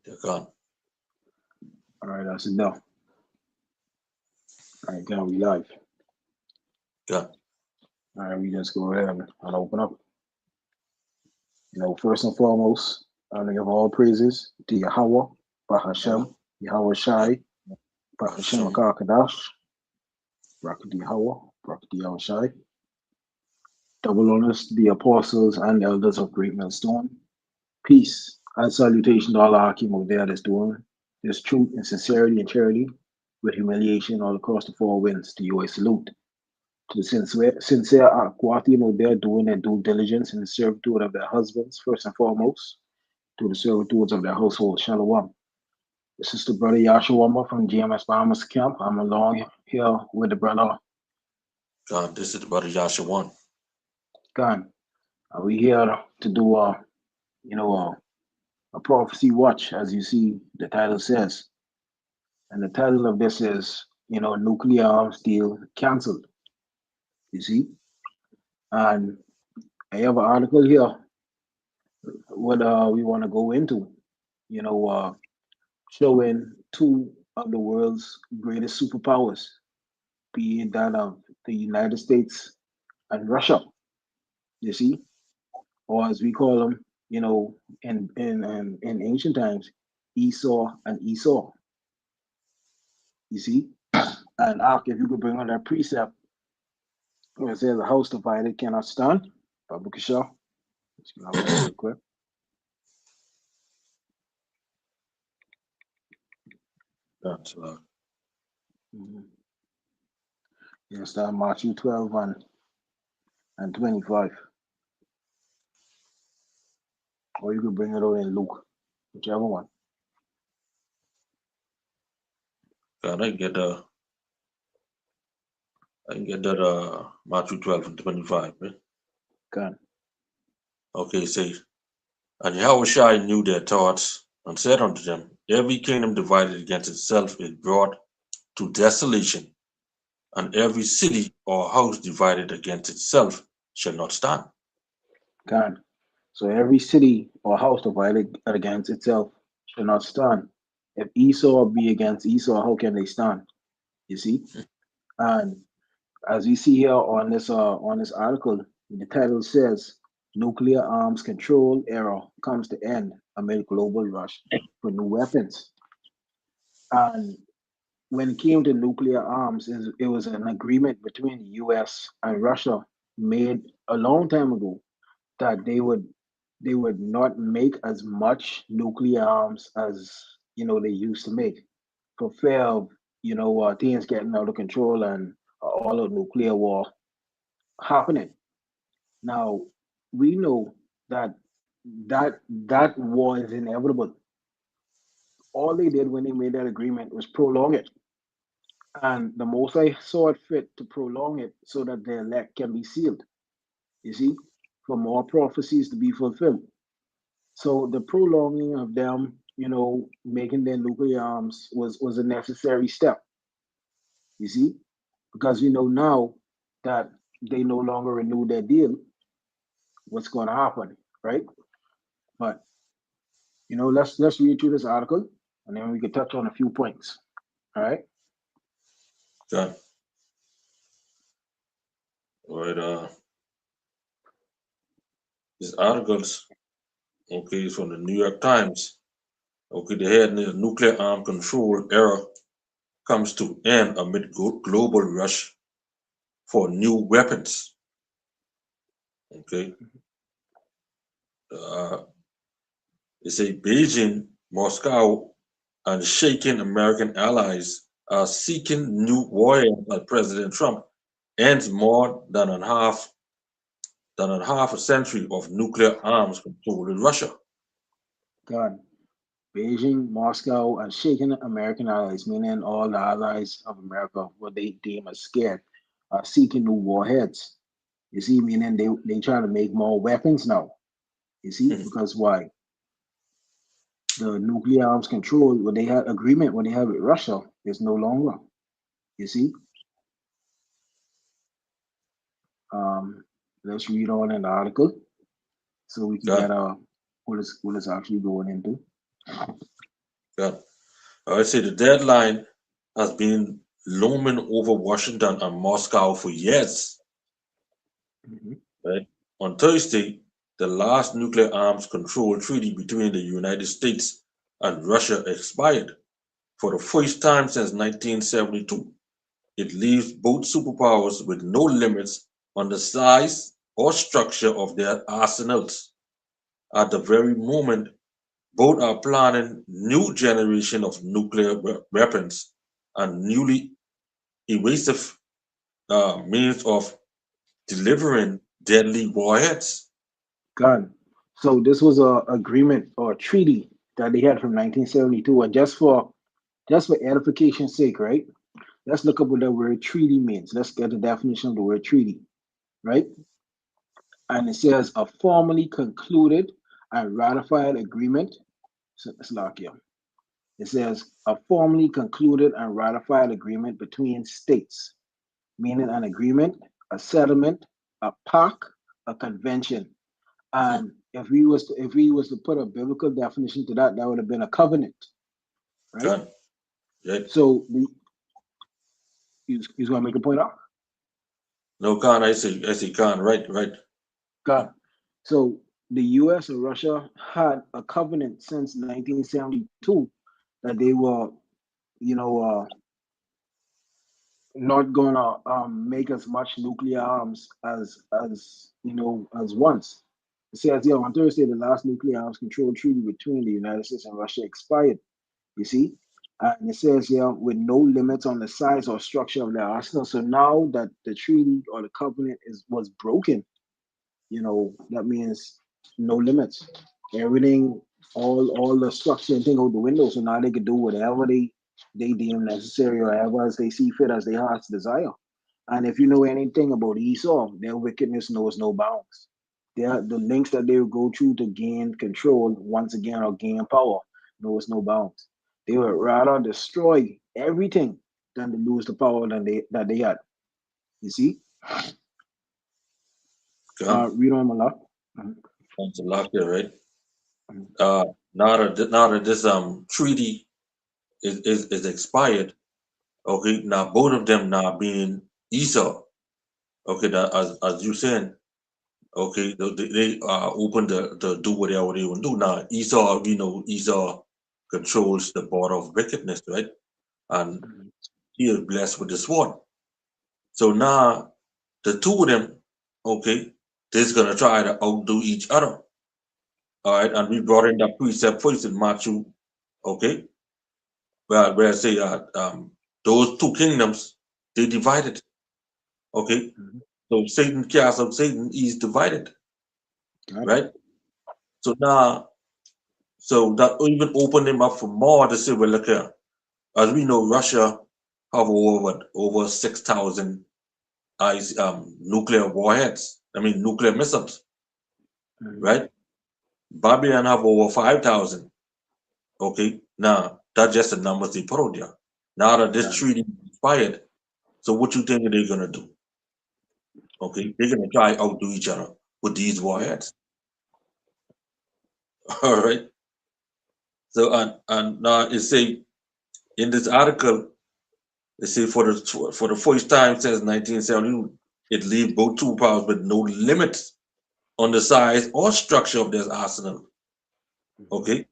They're gone. All right, that's enough. All right, now we live. Gone. All right, we just go ahead and open up. First and foremost, I want to give all praises to Yahweh, Bahashem, Yahweh Shai, Bahashem Hashem. Akakadash, Barak Yahweh, Barak Yahweh Shai. Double honors to the apostles and elders of Great Millstone. Peace and salutation to all the Hakim of there that's doing this truth and sincerity and charity with humiliation all across the four winds. To you I salute. To the sincere Aquati of there doing their due diligence in the servitude of their husbands, first and foremost, to the servitudes of their household. Shalom. This is the brother Yashua from GMS Bahamas Camp. I'm along here with the brother Gone. This is the brother Yasha one. Khan. We here to do a prophecy watch, as you see the title says. And the title of this is, nuclear arms deal cancelled. You see? And I have an article here what we want to go into, showing two of the world's greatest superpowers, be it that of the United States and Russia, you see, or as we call them, in ancient times, Esau and Esau, you see. And after, if you could bring on that precept where it says a house divided cannot stand, Babu Kisha, let's go real quick. That's Mhm. Yeah, start Matthew 12 and 25. Or you could bring it over in Luke, whichever one. gone. I can get that Matthew 12 and 25, man. God. Okay, say, and Yahushua knew their thoughts, and said unto them, every kingdom divided against itself is brought to desolation, and every city or house divided against itself shall not stand. God. So every city or house divided against itself shall not stand. If Esau be against Esau, how can they stand? You see? And as we see here on this article, the title says nuclear arms control era comes to end amid global rush for new weapons. And when it came to nuclear arms, it was an agreement between the US and Russia made a long time ago that they would not make as much nuclear arms as they used to make for fear of things getting out of control and all of nuclear war happening. Now we know that that war is inevitable. All they did when they made that agreement was prolong it, and the most I saw it fit to prolong it so that the elect can be sealed. You see, for more prophecies to be fulfilled. So the prolonging of them, making their nuclear arms was a necessary step. You see, because we know now that they no longer renew their deal, what's going to happen, right? But let's read through this article, and then we can touch on a few points. All right. Gone. All right, these articles, okay, is from the New York Times. Okay, the head nuclear arm control era comes to end amid global rush for new weapons. Okay, uh, they say Beijing, Moscow, and shaking American allies are seeking new warheads by President Trump ends more than a half a century of nuclear arms control in Russia. God, Beijing, Moscow, and shaking American allies, meaning all the allies of America, what they deem as scared, are seeking new warheads. You see, meaning they try to make more weapons now. You see, because why? The nuclear arms control, what they had agreement, what they have with Russia, is no longer. You see, let's read on in the article so we can Yeah. get what is actually going into. God. I say the deadline has been looming over Washington and Moscow for years. Mhm. Right? On Thursday, the last nuclear arms control treaty between the United States and Russia expired for the first time since 1972. It leaves both superpowers with no limits on the size or structure of their arsenals. At the very moment, both are planning new generation of nuclear weapons and newly evasive means of delivering deadly warheads. God. So this was a agreement or a treaty that they had from 1972, and just for edification's sake, right? Let's look up what the word treaty means. Let's get the definition of the word treaty, right? And it says a formally concluded and ratified agreement. Slovakia. It says a formally concluded and ratified agreement between states, meaning an agreement, a settlement, a pact, a convention. Hmm. And if we was to put a biblical definition to that, that would have been a covenant, right? Gun, right? So he's gonna make a point out. No, Khan, I say Khan, right, right. God. So the US and Russia had a covenant since 1972 that they were, you know, not gonna make as much nuclear arms as as once. It says here on Thursday the last nuclear arms control treaty between the United States and Russia expired. You see, and it says here with no limits on the size or structure of their arsenal. So now that the treaty or the covenant was broken, that means no limits. Everything, all the structure and thing out the window. So now they can do whatever they deem necessary or however as they see fit as their hearts desire. And if you know anything about Esau, their wickedness knows no bounds. The links that they will go through to gain control once again or gain power knows no bounds. They would rather destroy everything than to lose the power that they had. You see? Gun, Read on, my love. Mhm, That's a lot there, right? mhm, Uh, now that this treaty is expired, okay, now both of them now being Esau, okay, that as you saying, okay, they are open to do whatever they want to do. Now Esau, we know Esau controls the border of wickedness, right? And mhm. he is blessed with the sword. So now the two of them, okay, they're gonna try to outdo each other. All right, and we brought in that precept first in Matthew, okay, where I say those two kingdoms they divided, okay. Mhm. So Satan cast out Satan, he's divided, Got it. right? So now, so that even opened him up for more to say, well, look here, as we know, Russia have over 6,000 nuclear warheads. I mean, nuclear missiles, Mhm. right? Babylon have over 5,000. Okay, now that's just the numbers they put out there. Now that this Got it. treaty expired, so what you think they're gonna do? Okay, they're gonna try outdo each other with these warheads. All right. So and now it say in this article, they say for the first time since 1970, it leaves both superpowers with no limits on the size or structure of their arsenal. Mhm. Okay,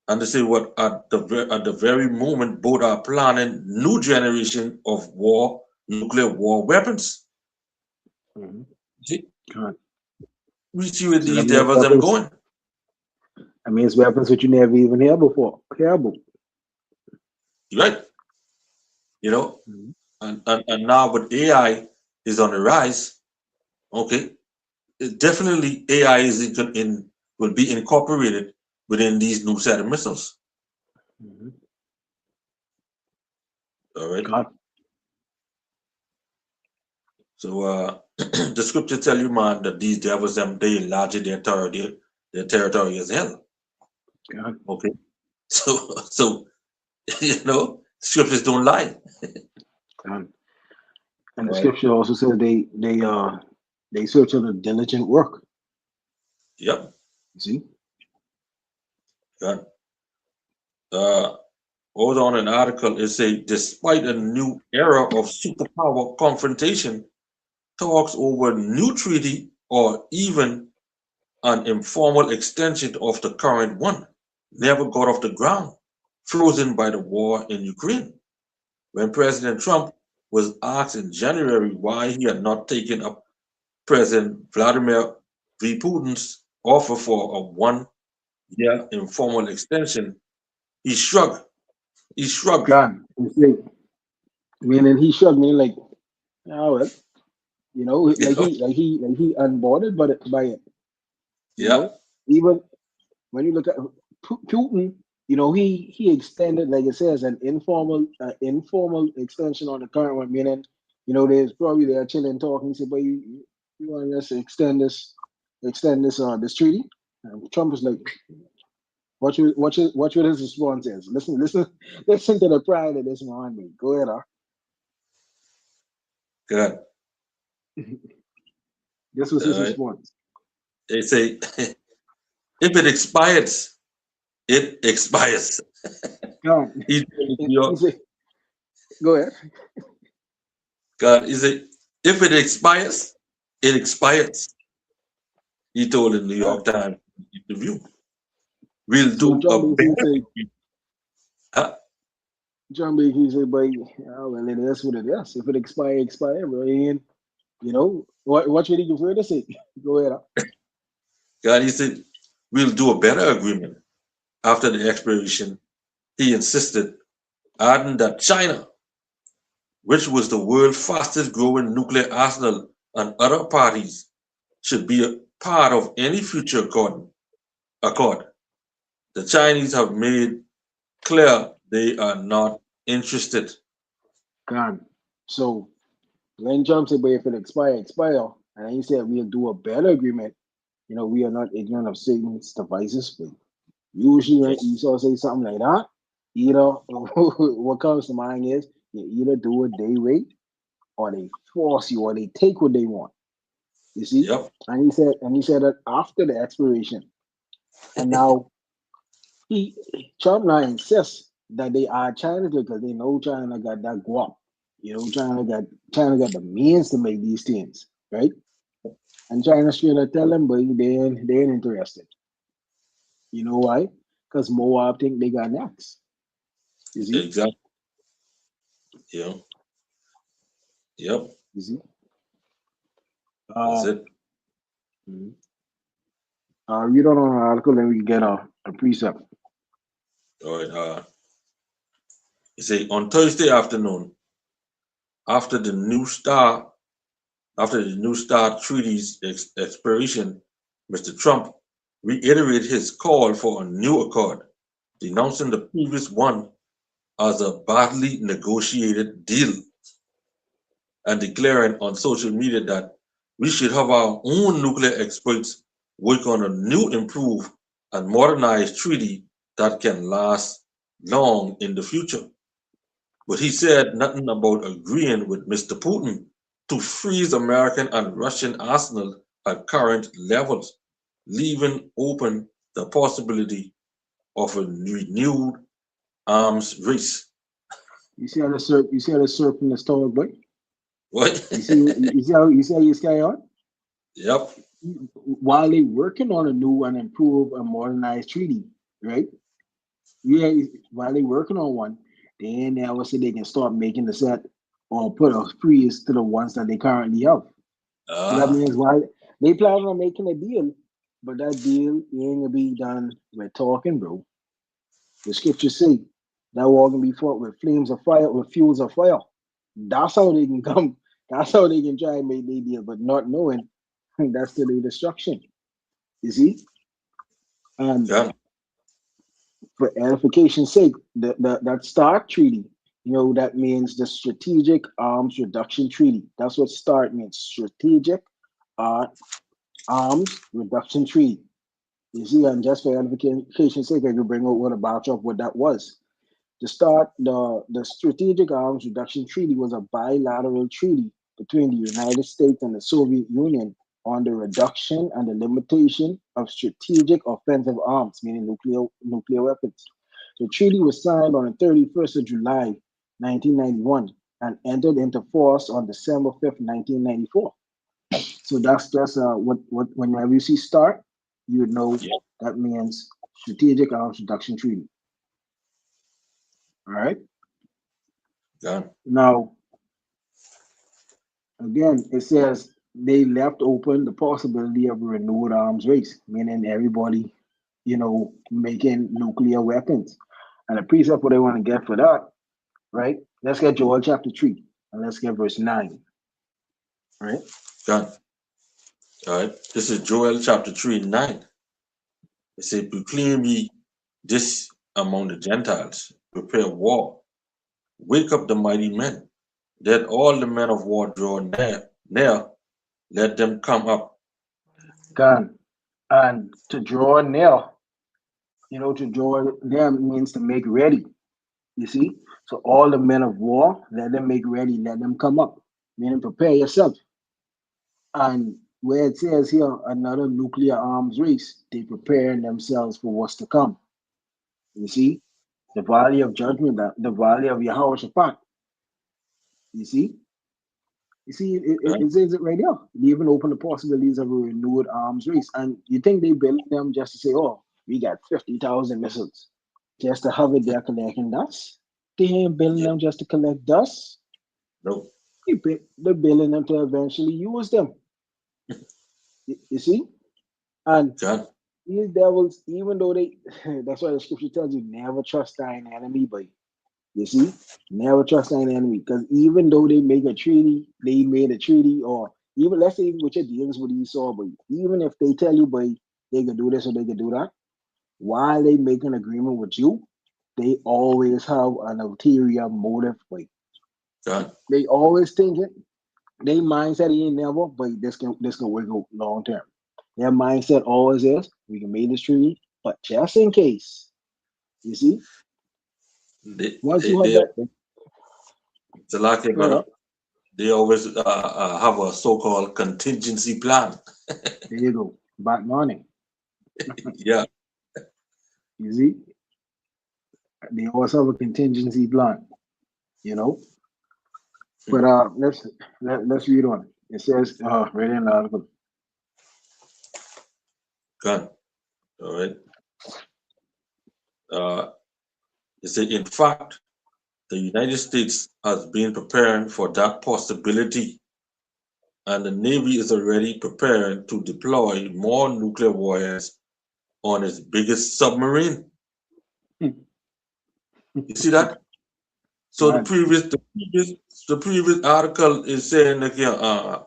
and they say what at the very moment both are planning new generation of nuclear war weapons. Mhm. See, Got it. we see where So that these means devils them weapons. going. That means weapons which you never even hear before. Hear about. Right? You know, Mhm. and now with AI is on the rise. Okay, definitely AI is in will be incorporated within these new set of missiles. Mhm. All right. Got it. So the scripture tell you, man, that these devils them they enlarge their territory as hell. Got it. Okay. So scriptures don't lie. Got it. And the All right. scripture also says they search out a diligent work. Yep. You see? Good. uh, hold on an article, it say, despite a new era of superpower confrontation, talks over new treaty or even an informal extension of the current one never got off the ground, frozen by the war in Ukraine. When President Trump was asked in January why he had not taken up President Vladimir V. Putin's offer for a 1 year informal extension, he shrugged. He shrugged. God, you see, meaning he showed me like, oh well, You know? like he unbothered by it, you Yeah, know. Even when you look at Putin, he extended, like it says, an informal extension on the current one, meaning, there's probably they're chilling talking. He said, but you want us to extend this treaty? And Trump was like, watch what his response is. Listen to the pride of this man. Go ahead, good. This was his Uh, response. they say, if it expires, it expires. God, He told New he York, said, go ahead. God, he said, if it expires, it expires. He told the New God. York Times interview. We'll So do a John basically better. said, Huh? but well, it is what it is. If it expire, bro. And what should he can further say? Go ahead. God, he said, we'll do a better agreement after the expiration. He insisted, adding that China, which was the world's fastest growing nuclear arsenal, and other parties should be a part of any future accord. The Chinese have made clear they are not interested. God. So when Trump said, but if it expire, and he said we'll do a better agreement, we are not ignorant of Satan's devices. But usually when Esau say something like that, either what comes to mind is you either do what they wait or they force you or they take what they want. You see? Yep. And he said that after the expiration. And now he Trump now insists that they are China because they know China got that guap. China got the means to make these things, right? And China straight up tell them, but they ain't interested. You know why? Because Moab think they got next. You see? Exactly. Yeah. Yep. You see? That's Uh, it. mhm. Read on an article, then we can get a precept. All right. You say on Thursday afternoon, after the new star, after the New START treaty's expiration, Mr. Trump reiterated his call for a new accord, denouncing the previous one as a badly negotiated deal and declaring on social media that we should have our own nuclear experts work on a new, improved, and modernized treaty that can last long in the future. But he said nothing about agreeing with Mr. Putin to freeze American and Russian arsenal at current levels, leaving open the possibility of a renewed arms race. You see how the serpent is tall, boy? What? You see how you carry on? Yep. While they working on a new and improved and modernized treaty, right? Yeah, while they working on one, then they will say they can start making the set or put a freeze to the ones that they currently have. So that Ah, means why they plan on making a deal, but that deal ain't gonna be done with talking, bro. The scriptures say that war gonna be fought with flames of fire, with fuels of fire. That's how they can come. That's how they can try and make their deal, but not knowing that's to their destruction. You see? And yeah. for edification's sake, that START treaty, that means the Strategic Arms Reduction Treaty. That's what START means. Strategic uh, Arms Reduction Treaty. You see, and just for edification's sake, I could bring out what that was. The Strategic Arms Reduction Treaty was a bilateral treaty between the United States and the Soviet Union on the reduction and the limitation of strategic offensive arms, meaning nuclear weapons. The treaty was signed on the 31st of July, 1991, and entered into force on December 5th, 1994. So that's just what whenever you see START, you would know Yeah. that means Strategic Arms Reduction Treaty. All right. Gone. Now, again, it says they left open the possibility of a renewed arms race, meaning everybody, making nuclear weapons. And the precept what they want to get for that, right? Let's get Joel chapter 3 and let's get verse 9. Right? Gone. All right. This is Joel chapter 3:9. It says, proclaim ye this among the Gentiles, prepare war, wake up the mighty men, let all the men of war draw near, let them come up. Gone. And to draw near, to draw near means to make ready. You see? So all the men of war, let them make ready, let them come up. Meaning prepare yourself. And where it says here, another nuclear arms race, they preparing themselves for what's to come. You see? The valley of judgment, the valley of Yehoshaphat. You see? You see, it says it right here. They even open the possibilities of a renewed arms race. And you think they built them just to say, oh, we got 50,000 missiles just to have it there collecting dust? They ain't building them just to collect dust. No. They're building them to eventually use them. You see? And Gone. these devils, even though that's why the scripture tells you, never trust thine enemy, but you see, never trust thine enemy. Because even though they made a treaty, or even let's say even with your dealings with Esau, but even if they tell you, but they can do this or they can do that, while they make an agreement with you, they always have an ulterior motive. But they always think it. Their mindset ain't never, but this can work out long term. Their mindset always is, we can make this treaty, but just in case, you see, once you have that, it's like they always have a so-called contingency plan. there you go, back money. Yeah. You see, they always have a contingency plan, But let's read on. It says, right in the article. Gone. All right. It said, in fact, the United States has been preparing for that possibility, and the Navy is already preparing to deploy more nuclear warheads on its biggest submarine. You see that? So the previous article is saying that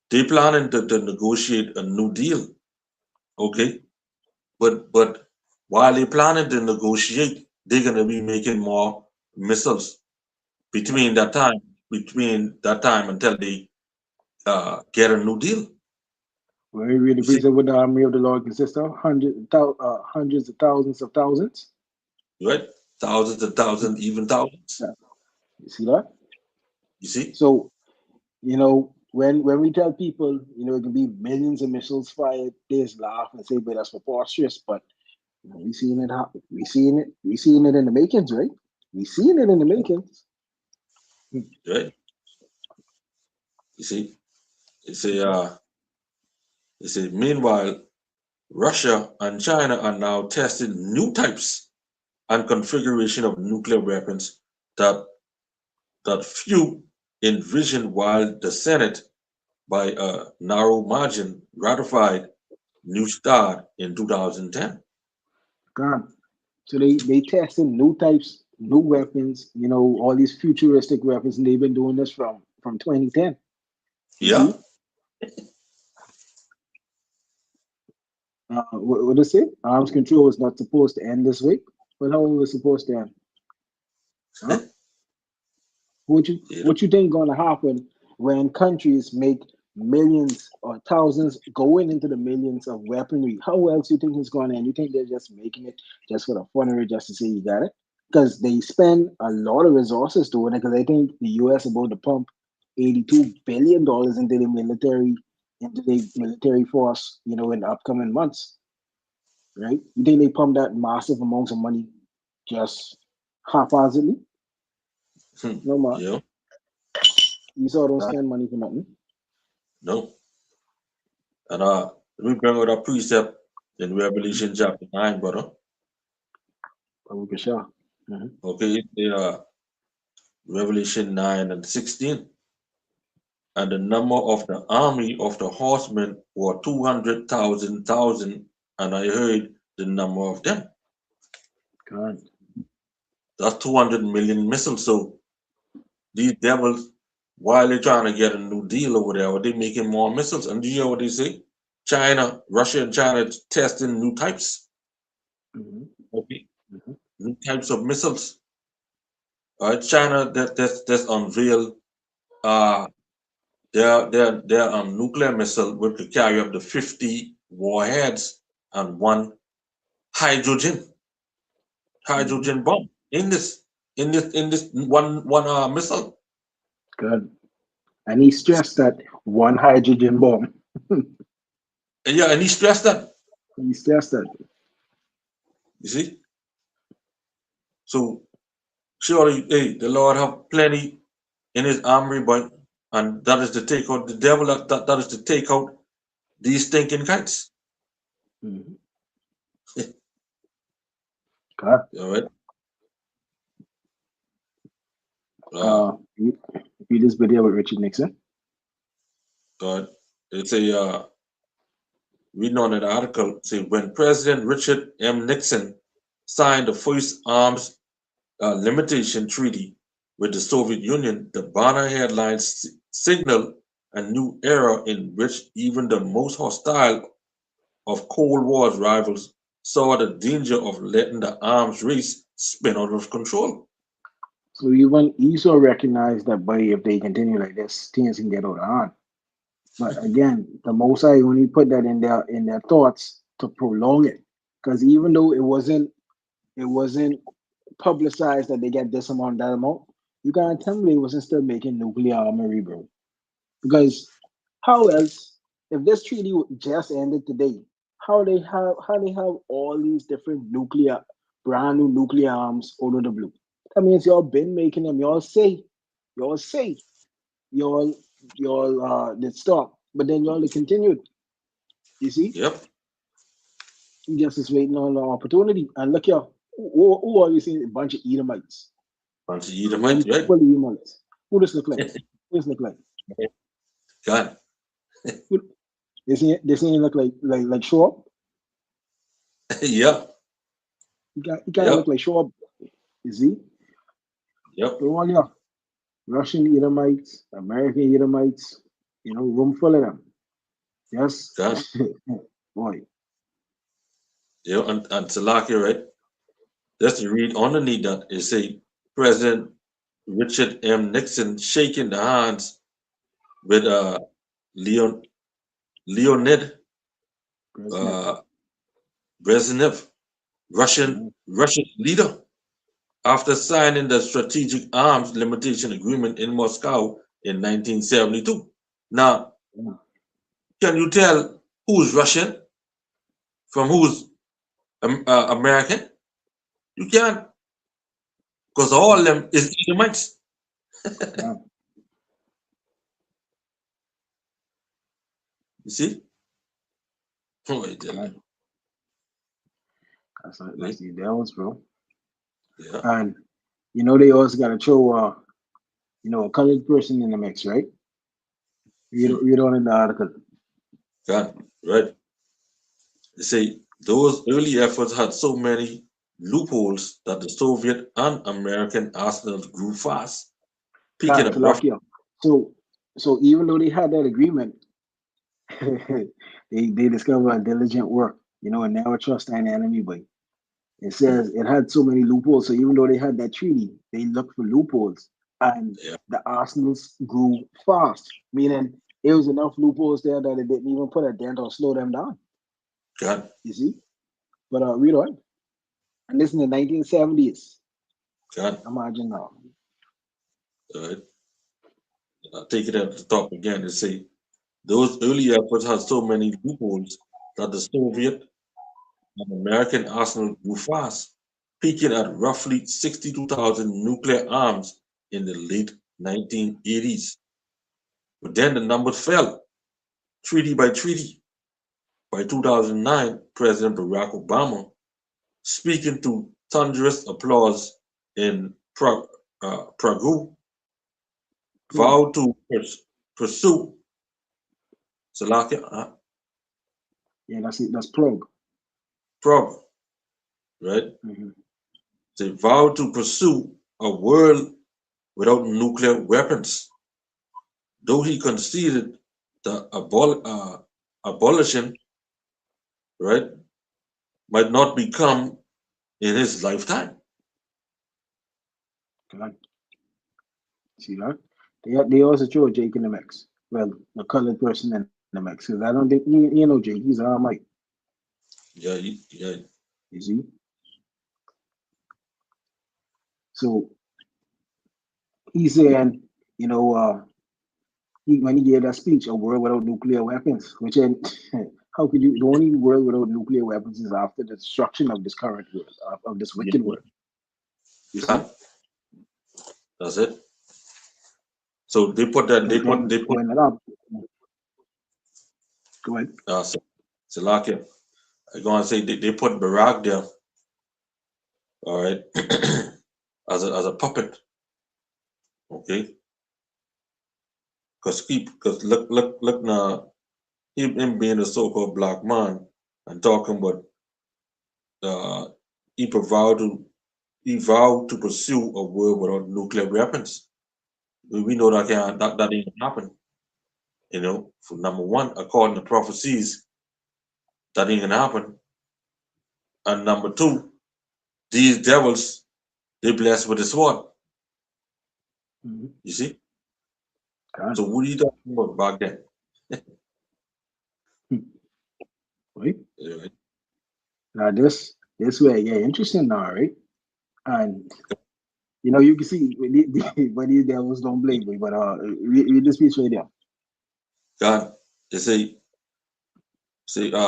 they planning to negotiate a new deal. Okay, but while they planning to negotiate, they're gonna be making more missiles between that time until they get a new deal. Where we read the precept with the army of the Lord consists of hundreds of thousands of thousands. Right? Thousands and thousands, even thousands. You see that? You see? So, when we tell people, it can be millions of missiles fired, they just laugh and say, but that's preposterous. But we seeing it happen. We seeing it in the makings, right? We seeing it in the makings. Right? You see? It say meanwhile, Russia and China are now testing new types and configuration of nuclear weapons that few envisioned, while the Senate, by a narrow margin, ratified New START in 2010. God. So they testing new types, new weapons, all these futuristic weapons, and they've been doing this from 2010. You see? What does it say? Arms control is not supposed to end this week, but how was it supposed to end? Huh? What you think gonna happen when countries make millions or thousands going into the millions of weaponry? How else you think it's gonna end? You think they're just making it just for the fun of it, just to say you got it? Because they spend a lot of resources doing it. Because I think the U.S. about to pump $82 billion into the military force, in the upcoming months. Right? You think they pump that massive amounts of money just haphazardly. No man. Yeah, Esau don't spend money for nothing. no. And we bring out a precept in Revelation chapter 9, brother. Baruch Shah. Mhm. Okay, Revelation 9 and 16. And the number of the army of the horsemen were 200,000, and I heard the number of them. God. That's 200 million missiles. So these devils, while they're trying to get a new deal over there, they're making more missiles. And do you hear what they say? China, Russia and China testing new types. Mhm. Okay. Mhm. New types of missiles. All right, China that's unveiled their nuclear missile which could carry up to 50 warheads and one hydrogen Mhm. bomb in this one missile. Good. And he stressed that one hydrogen bomb. And yeah, and he stressed that. He stressed that. You see, so surely, hey, the Lord have plenty in His armory, but and that is to take out the devil. That is to take out these stinking kites. Mhm. God. All right. Uh, You read this video with Richard Nixon. God, it's a reading on an article. Say when President Richard M. Nixon signed the first arms limitation treaty with the Soviet Union, the banner headlines signaled a new era in which even the most hostile of Cold War's rivals saw the danger of letting the arms race spin out of control. So even Esau recognized that, by if they continue like this, things can get out of hand. But again, the Most High only put that in their thoughts to prolong it, because even though it wasn't publicized that they get this amount, that amount, you gotta tell me they wasn't still making nuclear armory, bro. Because how else, if this treaty just ended today, how they have all these different nuclear, brand new nuclear arms out of the blue? That means y'all been making them. Y'all say, y'all did stop, but then y'all continued. You see, Yep, you just is waiting on the opportunity. And look here, who are you seeing? A bunch of Edomites, bunch of a Edomites, room right? full of Edomites. Who does look like? Who does look like? God, Who, they see look like show up. yeah, You gotta look yep, like show up. You see, yep, so all your Russian Edomites, American Edomites, room full of them. Yes, God, boy. yeah, and Salakia, right? Just to read underneath that, it say President Richard M. Nixon shaking the hands with Leon Leonid Brezhnev. uh, Brezhnev, Mhm. Russian leader, after signing the Strategic Arms Limitation Agreement in Moscow in 1972. Now, Yeah. can you tell who's Russian from who's American? You can't, because all of God, them is Edomites. God, You see? Oh, I tell you. God. That's See? the devils, bro. Yeah, And they also gotta throw a colored person in the mix, right? hmm, Read on in the article. God, right. They say those early efforts had so many loopholes that the Soviet and American arsenals grew fast, picking God, up rough. Salakia. So even though they had that agreement, they discovered a diligent work, and never trust an enemy, but it Hmm, says it had so many loopholes. So even though they had that treaty, they looked for loopholes, and yeah, the arsenals grew fast. Meaning it was enough loopholes there that it didn't even put a dent or slow them down. God, You see, but read on. And this in the 1970s. God. Imagine now. Right. I take it at the top again and say those early efforts had so many loopholes that the Soviet and American arsenal grew fast, peaking at roughly 62,000 nuclear arms in the late 1980s. But then the numbers fell, treaty by treaty. By 2009, President Barack Obama, speaking to thunderous applause in Prague, vowed to pursue Salakia, Yeah, that's it. That's Prague. Prague, right? Mhm. They vowed to pursue a world without nuclear weapons, though he conceded the abolition, right, might not become in his lifetime. Good. See that? They also throw Jake in the mix. Well, a colored person in the mix. Because I don't think you know Jake. He's an Mike. Yeah, yeah, You see? So he's saying, you know, when he gave that speech, a world without nuclear weapons, which ain't, how could you? The only world without nuclear weapons is after the destruction of this current world, of this wicked yeah. world. You see? Yeah, that's it. So they put that Because then they put when it up, go ahead. uh Salakia. I'm gonna say they put Barack there, all right, as a puppet, okay? Because look now, him being a so-called black man and talking about uh he vowed to he vowed to pursue a world without nuclear weapons. We know that ain't gonna happen. You know, for number one, according to prophecies, that ain't gonna happen. And number two, these devils, they blessed with the sword. Mhm. You see? God. So what are you talking about back then? Right? Yeah, Now this way, yeah, interesting now, right? And you know, you can see when these devils don't blame me, but read this piece right there. God, they say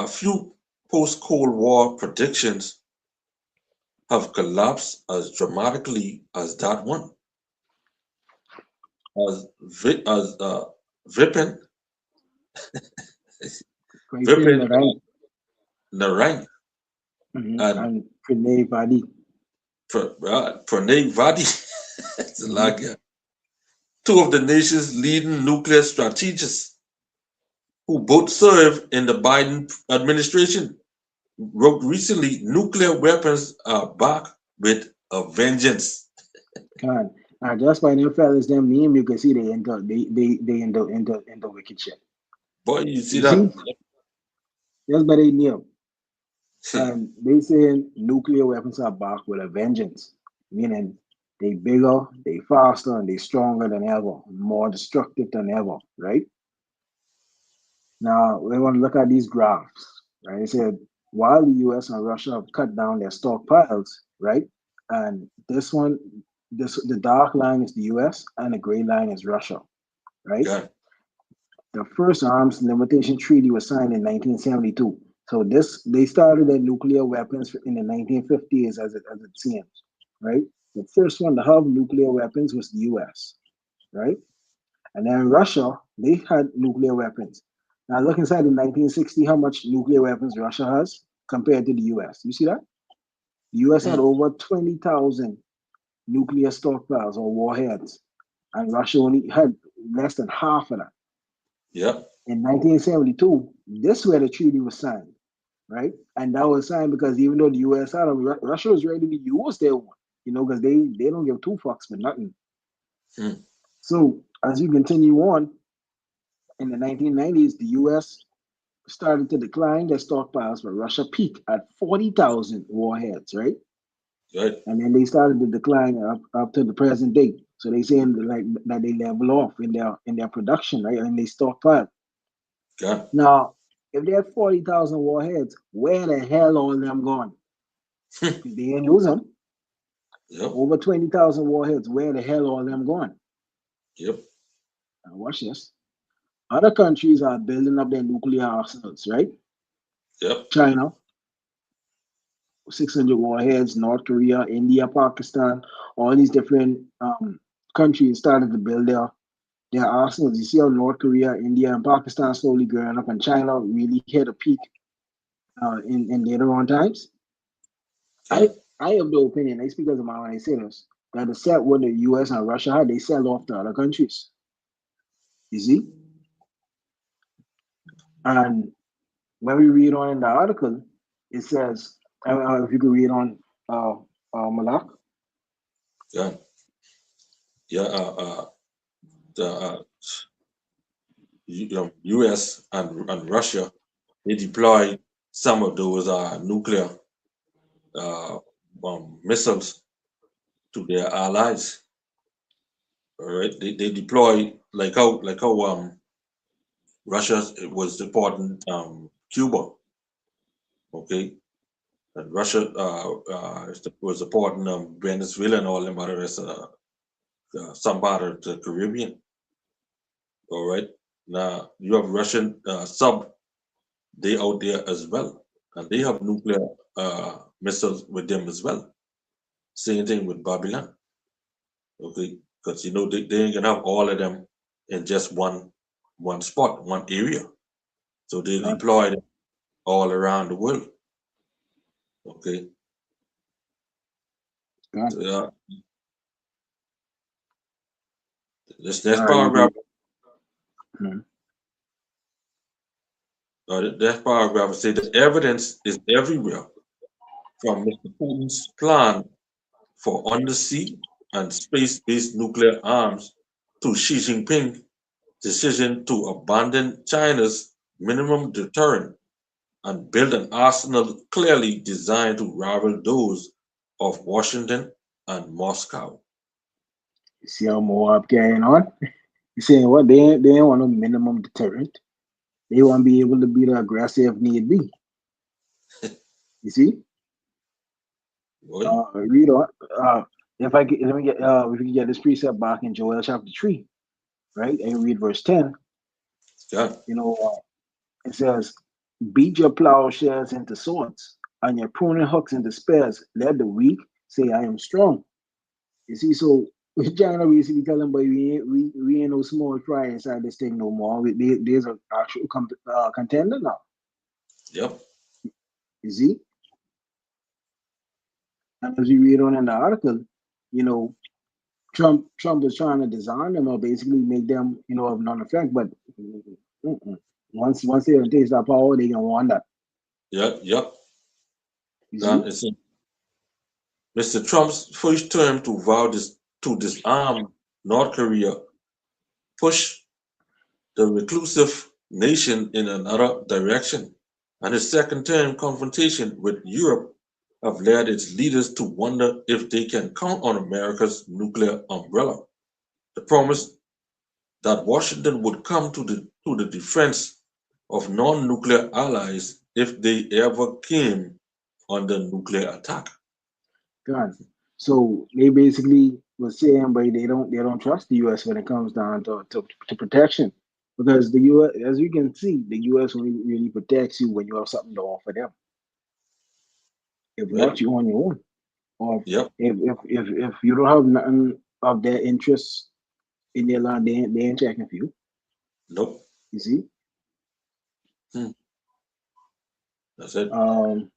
few post-Cold War predictions have collapsed as dramatically as that one. As Vipin Crazy in Vipin the rank. Narang and And Pranay Vadi. Pranay Vadi, it's Mm-hmm. like two of the nation's leading nuclear strategists who both serve in the Biden administration, wrote recently, nuclear weapons are back with a vengeance. God. And just by them fellas, them name, you can see they end up they end up wicked shit. Boy, you see You that? see? Just by they name. And they saying nuclear weapons are back with a vengeance. Meaning they bigger, they faster, and they stronger than ever, more destructive than ever, right? Now we want to look at these graphs, right? It said while the US and Russia have cut down their stockpiles, right? And this one, the dark line is the US and the gray line is Russia, right? God, The first arms limitation treaty was signed in 1972. So this they started their nuclear weapons in the 1950s, as it seems, right? The first one to have nuclear weapons was the US, right? And then Russia, they had nuclear weapons. Now look inside in 1960 how much nuclear weapons Russia has compared to the US. You see that? The US had mm, over 20,000 nuclear stockpiles or warheads, and Russia only had less than half of that. yeah, In 1972, this where the treaty was signed, right? And that was signed because even though the US had them, Russia was ready to use their one, because they don't give two fucks for nothing. mm, So as you continue on, in the 1990s, the US started to decline their stockpiles, but Russia peaked at 40,000 warheads, right? right, And then they started to decline up to the present date. So they saying like that they level off in their production, right? And they stockpile. God, Now, if they had 40,000 warheads, where the hell all them gone? Because they ain't use them. yep, Over 20,000 warheads, where the hell all them gone? yep, Now watch this. Other countries are building up their nuclear arsenals, right? yep, China, 600 warheads. North Korea, India, Pakistan, all these different countries started to build their arsenals. You see how North Korea, India, and Pakistan slowly growing up, and China really hit a peak in later on times. Yeah, I have the opinion, I speak as a man when I say this, that the set what the US and Russia had, they sell off to other countries. You see? And when we read on in the article, it says, if you could read on uh, Malak, yeah, yeah. The U.S. and Russia, they deploy some of those nuclear uh, missiles to their allies. All right, they deploy like how Russia was supporting Cuba. Okay, and Russia was supporting Venezuela and all them other rest, some part of the Caribbean. All right, now you have Russian sub they out there as well, and they have nuclear missiles with them as well. Same thing with Babylon, okay? Because they ain't gonna have all of them in just one spot, one area. So they God, deploy them all around the world. Okay. God, So, this all next right, paragraph, mhm, that paragraph say the evidence is everywhere from Mr. Putin's plan for undersea and space-based nuclear arms to Xi Jinping decision to abandon China's minimum deterrent and build an arsenal clearly designed to rival those of Washington and Moscow. you see how Moab carrying on? You saying what? They ain't want no minimum deterrent. They want to be able to be the aggressor if need be. You see? Boy, Read on. If I get, let me get, if we can get this precept back in Joel chapter 3, right? And read verse 10. yeah, You know, it says, beat your plowshares into swords and your pruning hooks into spears. Let the weak say, I am strong. You see, so China basically telling, but we ain't no small fry inside this thing no more. There's an actual contender now. yep, You see? And as you read on in the article, you know, Trump was trying to design them or basically make them, of non effect. But once they taste that power, they gonna want that. yep. You That see? is Mr. Trump's first term to disarm North Korea push the reclusive nation in another direction, and his second term confrontation with Europe have led its leaders to wonder if they can count on America's nuclear umbrella. The promise that Washington would come to the defense of non-nuclear allies if they ever came under nuclear attack. God. So they basically was saying, but they don't trust the U.S. when it comes down to protection, because the U.S. as you can see, the U.S. only really protects you when you have something to offer them. If Right? not, you on your own. Or Yep. if you don't have nothing of their interests in their land, they ain't checking for you. Nope. You see. Hmm. That's it. Um,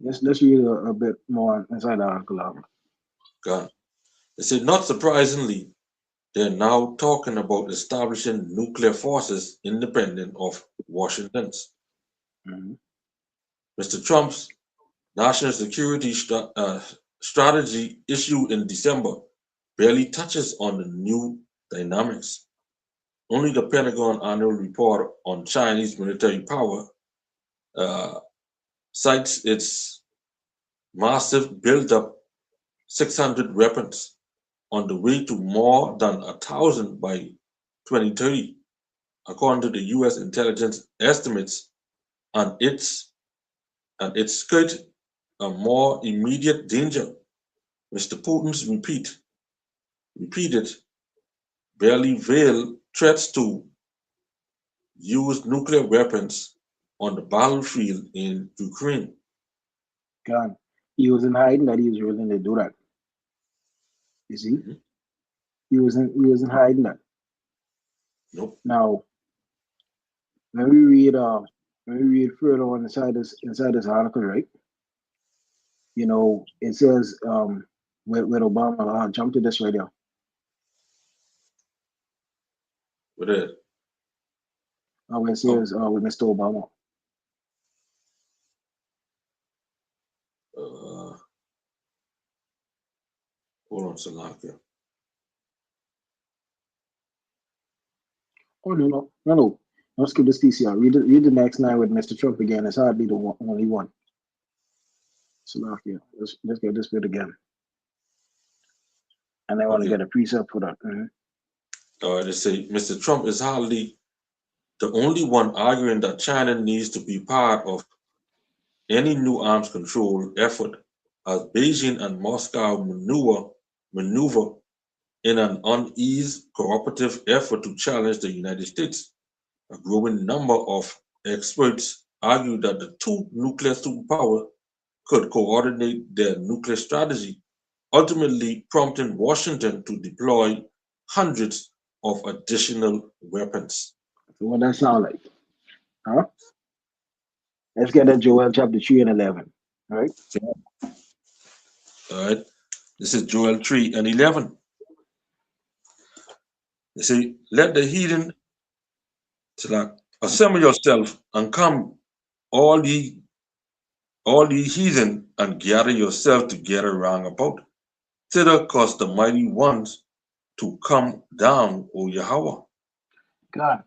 let's read a bit more inside the article. Gone. They said, not surprisingly, they're now talking about establishing nuclear forces independent of Washington's. Mhm. Mr. Trump's national security strategy issued in December barely touches on the new dynamics. Only the Pentagon annual report on Chinese military power uh, cites its massive buildup, 600 weapons, on the way to more than 1,000 by 2030, according to the U.S. intelligence estimates, and it could a more immediate danger. Mr. Putin's repeated, barely veiled threats to use nuclear weapons on the battlefield in Ukraine. God, he wasn't hiding that he was willing to do that. You see, Mhm. he wasn't hiding that. Nope. Now, when we read further on inside this article, right? It says with Obama, jump to this right here. With that, It says with Mr. Obama. hold on, Salaka. Oh no. Don't skip this piece here. Read the next line with Mr. Trump again. It's hardly the only one. Salakia. Let's get this bit again. And I want to Okay. get a precept for that. They say Mr. Trump is hardly the only one arguing that China needs to be part of any new arms control effort, as Beijing and Moscow maneuver in an uneased cooperative effort to challenge the United States. A growing number of experts argue that the two nuclear superpowers could coordinate their nuclear strategy, ultimately prompting Washington to deploy hundreds of additional weapons. So what that sound like? Huh? Let's get that Joel chapter 3 and 11. All right. All right, this is Joel 3 and 11. They say, let the heathen assemble yourself and come, all ye heathen, and gather yourself together round about. Thither cause the mighty ones to come down, O Yahweh. God.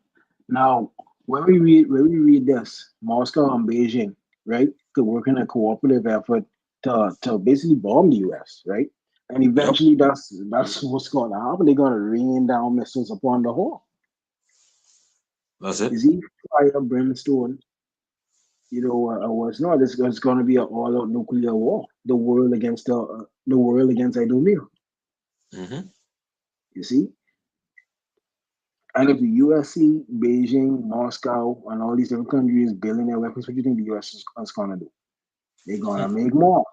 Now, when we read this, Moscow and Beijing, right, could work in a cooperative effort to basically bomb the US, right? And Yep, eventually that's what's gonna happen. They're gonna rain down missiles upon the whole. that's it. You see, fire, brimstone, what's not. It's going to be an all-out nuclear war. The world against Idumea. Hmm. You see, and if the USC, Beijing, Moscow, and all these different countries building their weapons, what do you think the US is going to do? They're going to make more.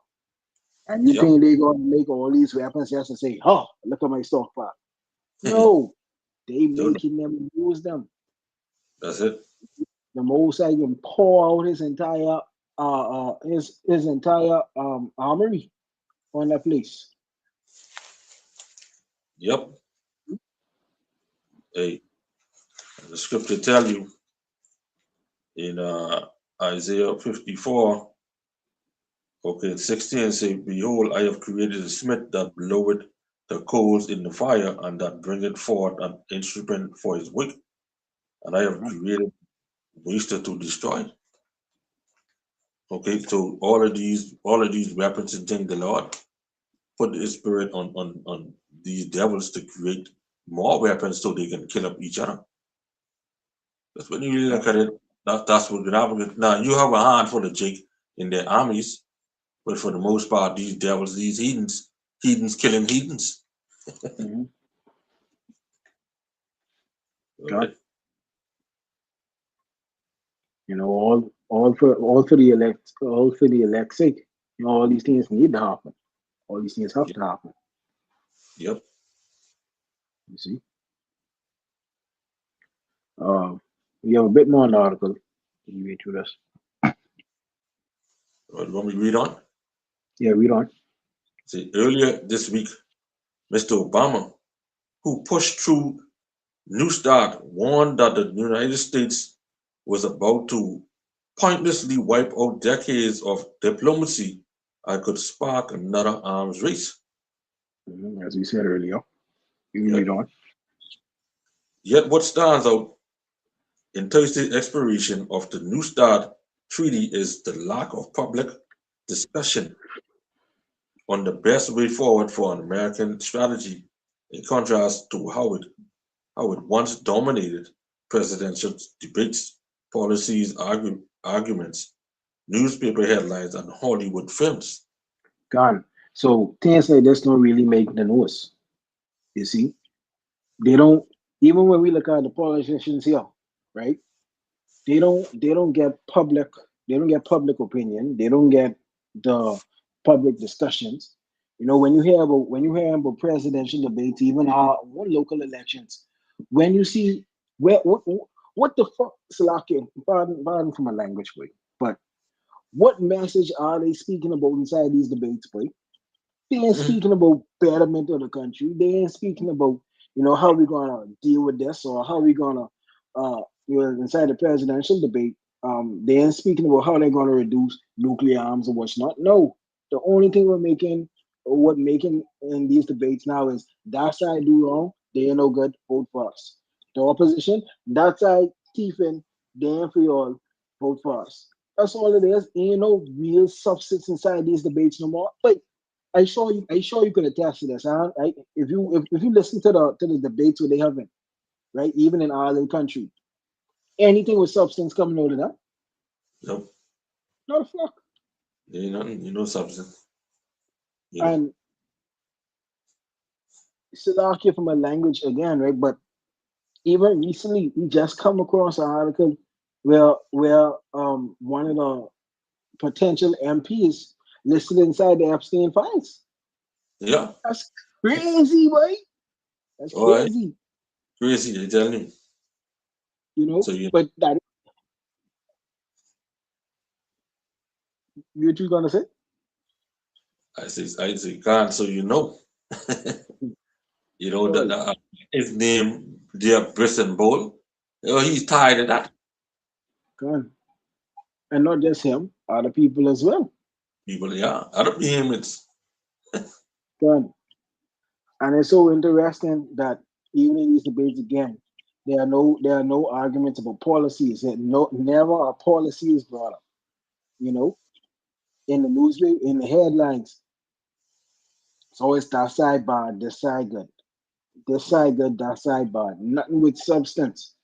And you Yep, think they're going to make all these weapons just to say, "Oh, look at my stockpile"? No, they so making them use them. that's it. The Most High can pour out his entire armory on that place. Yep. Hey, the scripture tell you in Isaiah 54, okay, 16 say, behold, I have created a smith that bloweth the coals in the fire, and that bringeth forth an instrument for his work, and I have created waster to destroy. Okay, so all of these weapons and things, the Lord put His spirit on these devils to create more weapons so they can kill up each other. That's when you really look at it. That's what could happen. Now you have a handful of Jake in their armies, but for the most part, these devils, these heathens killing heathens. Mhm. God, Right? all for the elect's sake. All these things need to happen. All these things have Yep. to happen. Yep. You see. Uh, we have a bit more on the article. Can you read through this? You want me to read on? Yeah, read on. See, earlier this week, Mr. Obama, who pushed through New START, warned that the United States was about to pointlessly wipe out decades of diplomacy and could spark another arms race. As we said earlier, you can read Yet, on. yet what stands out in Thursday's expiration of the New START treaty is the lack of public discussion on the best way forward for an American strategy, in contrast to how it once dominated presidential debates, policies, arguments, newspaper headlines, and Hollywood films. Gone. So things like this don't really make the news. You see, they don't. Even when we look at the politicians here, right? they don't get public opinion. They don't get the public discussions. When you hear about presidential debates, even our own local elections, when you see where what the fuck, Salaki, pardon for my language, boy, but what message are they speaking about inside these debates, boy? They ain't Mhm. speaking about betterment of the country. They ain't speaking about, how we gonna deal with this, or how we gonna inside the presidential debate, they ain't speaking about how they're gonna reduce nuclear arms or what's not. No. The only thing what making in these debates now is that side do wrong, they ain't no good, vote for us. The opposition, that side thieving, they ain't for y'all, vote for us. That's all it is. Ain't no real substance inside these debates no more. But I sure you could attest to this. Huh? If you listen to the debates what they having, right? Even in our country, anything with substance coming out of that, Nope. not a fuck. There ain't nothing, substance. You know. And Slovakia from a language again, right? But even recently, we just come across an article where one of the potential MPs listed inside the Epstein files. Yeah. That's crazy, boy. That's All right. crazy, Crazy, they tell me. you know. So But that you what you gonna say? I say can't. So that Well, his name, dear Brisson Bowl. He's tired of that. God. And not just him, other people as well. People, yeah. Other payments. God. And it's so interesting that even in these debates again, there are no arguments about policies. That no never a policy is brought up. You know, in the newspaper, in the headlines, it's always that side bad, this side good, this side good, that side bad. Nothing with substance.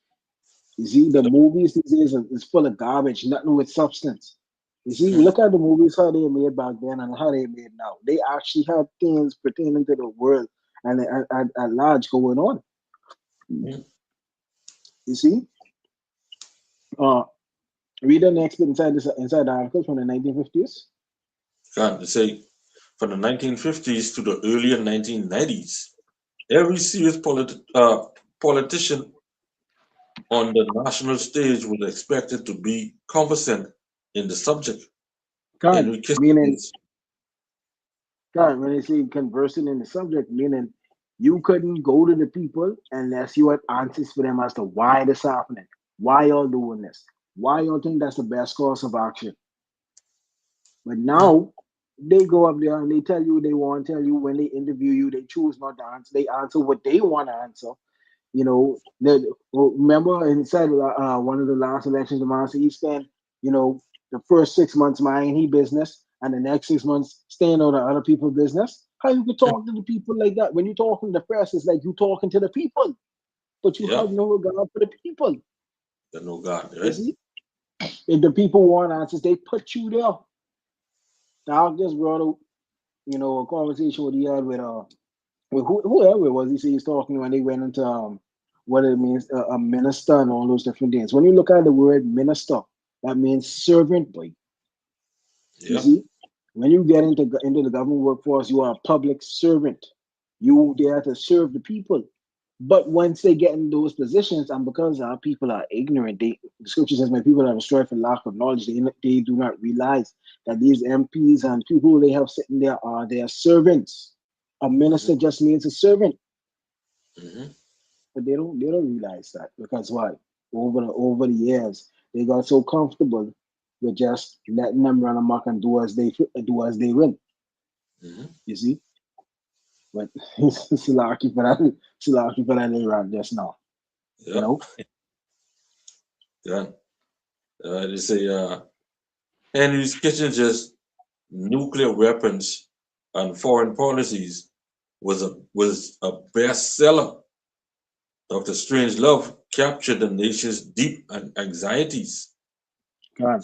You see, the movies these days is full of garbage. Nothing with substance. You see, Mhm. look at the movies how they made back then and how they made now. They actually had things pertaining to the world and at large going on. Mhm. You see, uh, read the next bit inside the article from the 1950s. Can't say from the 1950s to the earlier 1990s, every serious politician on the national stage was expected to be conversant in the subject. God, Henry meaning Kissinger's. God, when they say conversing in the subject, meaning you couldn't go to the people unless you had answers for them as to why this happening, why y'all doing this, why y'all think that's the best course of action. But Mhm. now they go up there and they tell you they want to tell you when they interview you, they choose not to answer. They answer what they want to answer. Remember inside one of the last elections, the Master he spent, the first 6 months minding he business and the next 6 months staying on the other people's business. How you could talk to the people like that? When you talking to the press, it's like you talking to the people, but you Yeah, have no regard for the people. the no God, You right? see, if the people want answers, they put you there. Now I just brought up, a conversation with he had with whoever it was. He said he's talking when they went into what it means a minister and all those different things. When you look at the word minister, that means servant boy. You Yeah. see, when you get into the government workforce, you are a public servant. You there to serve the people. But once they get in those positions, and because our people are ignorant, the scripture says, "My people are destroyed for lack of knowledge." They do not realize that these MPs and people they have sitting there are their servants. A Hmm. minister just means a servant, Hmm. but they don't realize that because why? Over the years, they got so comfortable with just letting them run amok and do as they will. Hmm. You see, but Silaki for that they ran just now. You Yeah. know, Yeah. They say Henry Kissinger's nuclear weapons and foreign policies was a bestseller. Dr. Strangelove captured the nation's deep anxieties. God.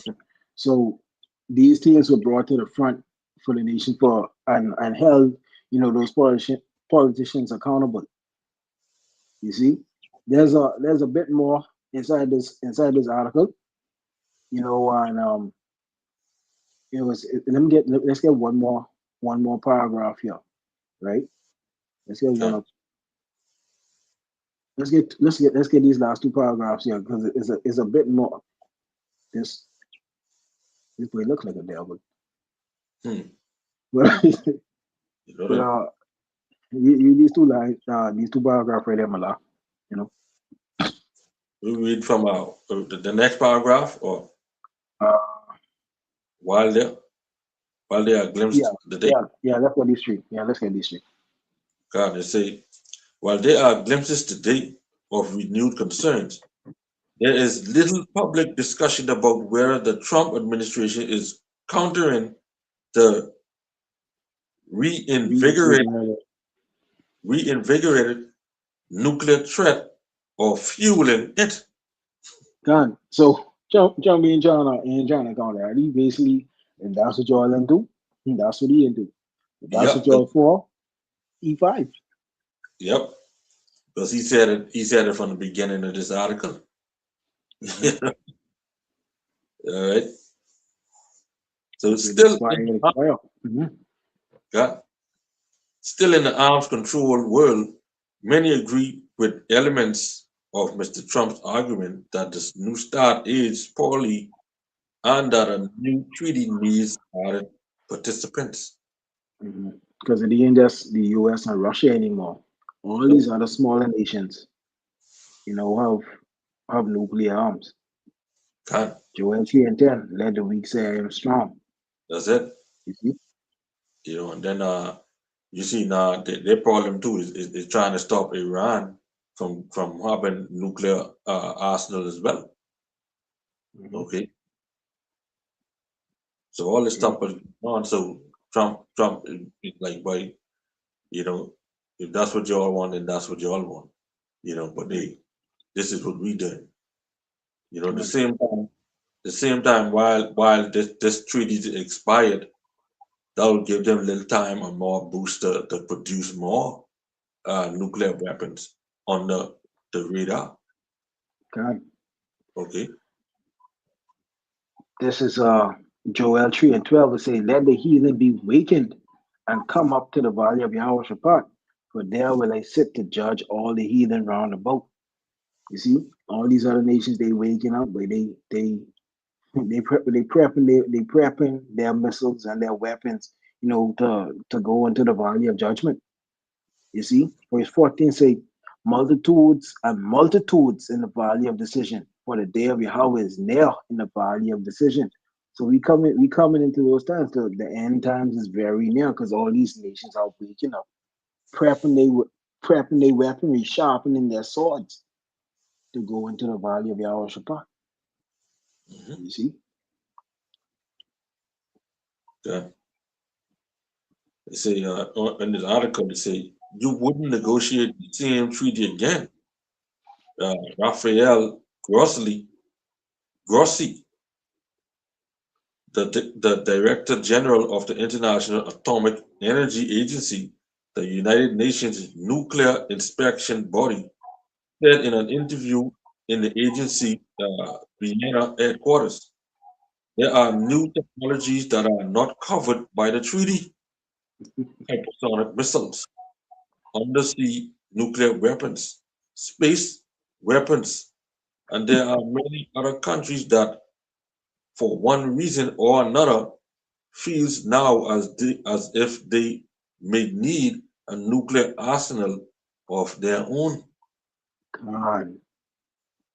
So these things were brought to the front for the nation for and held, those politicians accountable. You see, there's a bit more inside this article. and it was. Let's get one more paragraph here, right? Let's get one Okay. of let's get these last two paragraphs here because it's a bit more. This this boy looks like a devil, Hmm. but You know but that these two lines, these two paragraphs right there, Mala. You know, we read from the next paragraph or uh, while there while they are yeah, glimpsed the day. yeah. Let's get these three. Yeah, let's get these three. God, they say, while there are glimpses today of renewed concerns, there is little public discussion about whether the Trump administration is countering the reinvigorated, Reinvigorated. reinvigorated nuclear threat or fueling it. Done. So John being John and John account that he basically, if that's what y'all into, that's what he into. If that's what Yep, y'all for, E5. yep, because he said it from the beginning of this article. Mm-hmm. All right. So it's It still expire, it expire. Mm-hmm. yeah, still in the arms control world, many agree with elements of Mr. Trump's argument that this new START is poorly and that a new treaty needs added participants. Mm-hmm. Because it ain't just the US and Russia anymore. All these So, other smaller nations, have nuclear arms. can Joel 3 and 10, let the weak say I am strong. that's it. You see? And then you see now their problem too is trying to stop Iran from having nuclear arsenal as well. Mm-hmm. Okay, so all this Yeah. stuff is going on. So Trump is like, by you know, if that's what y'all want, then that's what y'all want. But this is what we did. Done. The same time while this treaty is expired, that will give them a little time and more booster to produce more nuclear weapons on the radar. Done. Okay, This is Joel 3 and 12. It says, let the heathen be wakened and come up to the valley of Jehoshaphat, for there will I sit to judge all the heathen round about. You see, all these other nations they waking up, but they prepping their missiles and their weapons, to go into the valley of judgment. You see, verse 14 say, multitudes and multitudes in the valley of decision, for the day of Yahweh is near in the valley of decision. So we coming into those times. The end times is very near because all these nations are waking up, prepping prepping their weaponry, sharpening their swords to go into the valley of Yahushua. hmm You see? yeah. They say in this article they say you wouldn't negotiate the same treaty again. Raphael Grossi, the Director General of the International Atomic Energy Agency, the United Nations nuclear inspection body, said in an interview in the agency Vienna headquarters, there are new technologies that are not covered by the treaty: hypersonic missiles, undersea nuclear weapons, space weapons, and there are many other countries that, for one reason or another, feels now as if they may need a nuclear arsenal of their own. God,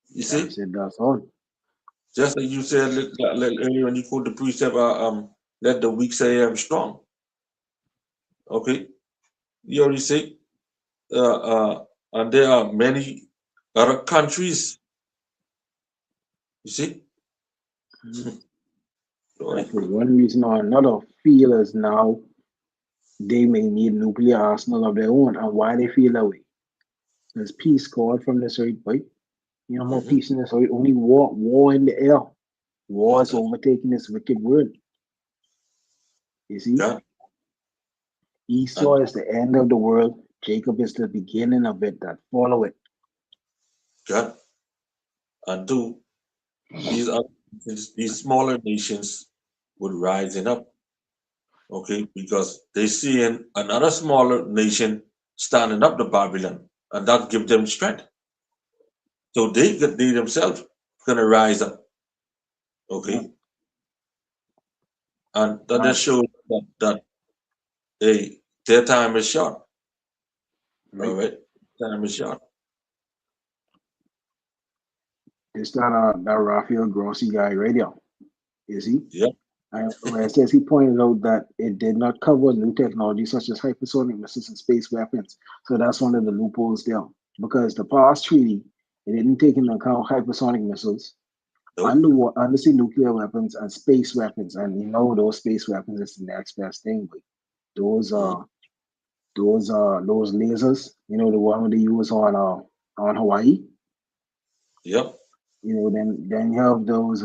You see, that's it. That's all. just like you said earlier when you quote the precept, let the weak say I'm strong. Okay, you already say, and there are many other countries. You see, Mhm. so, That for one reason or another, feel as now they may need nuclear arsenal of their own. And why they feel that way? There's peace called from this earth, right? More mhm, peace in this earth. Only war in the air. War is overtaking this wicked world. You see? yeah, Esau and is the end of the world. Jacob is the beginning of it that follow it. yeah, and two, these are these smaller nations would rising up, okay, because they see in another smaller nation standing up to Babylon, and that give them strength. So they themselves gonna rise up, Yeah. okay, and that Uh, just shows that hey, their time is short. All right. right, time is short. It's that Raphael Grossi guy radio. Is he? Yeah, And where it says he pointed out that it did not cover new technology such as hypersonic missiles and space weapons. So that's one of the loopholes there. Because the past treaty, it didn't take into account hypersonic missiles, nope. undersea nuclear weapons, and space weapons. And you know those space weapons is the next best thing. But those Mm, those lasers, the one they use on Hawaii. yep, Then you have those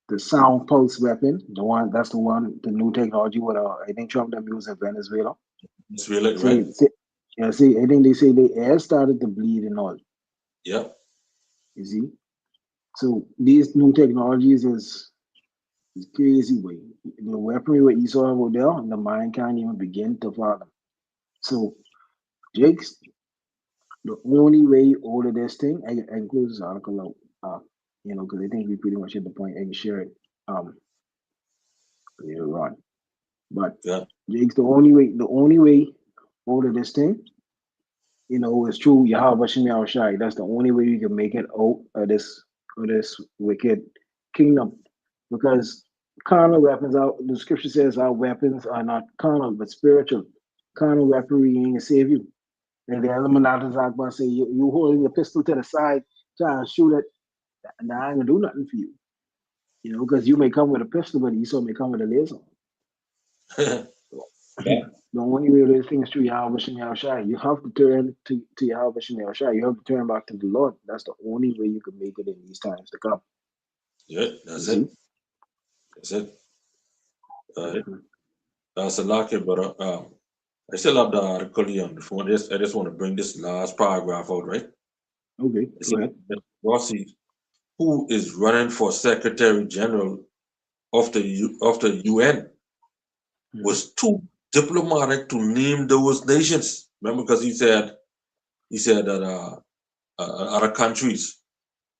the sound pulse weapon, the new technology with I think Trump them use in Venezuela. it's really right. See, yeah, see, I think they say the air started to bleed and all. Yep, You see, so these new technologies is crazy way. The weaponry what you saw over there, the mind can't even begin to fathom. So Jake's the only way out of this thing. I include this article out, because I think we pretty much hit the point. I can share it later on. But yeah, Jake's the only way out of this thing, it's true. Yahweh Shem Yahweh Shai. That's the only way you can make it out of this wicked kingdom. Because carnal weapons, the scripture says our weapons are not carnal, but spiritual. Carnal weaponry ain't gonna save you. And the element out of Zakba say, you holding your pistol to the side, trying to shoot it, and I ain't gonna do nothing for you. Because you may come with a pistol, but Esau may come with a laser. yeah, The only way this thing is through Yahweh Shem Yahweh Shai. You have to turn to Yahweh Shem Yahweh Shai. You have to turn back to the Lord. That's the only way you can make it in these times to come. yeah. You That's it. see? That's it. Uh, Mhm. that's a lucky, but I still have the article here on the phone. I just want to bring this last paragraph out, right? Okay, It go says ahead. that Rossi, who is running for Secretary General of the UN, Mhm. was too diplomatic to name those nations. Remember, because he said that other countries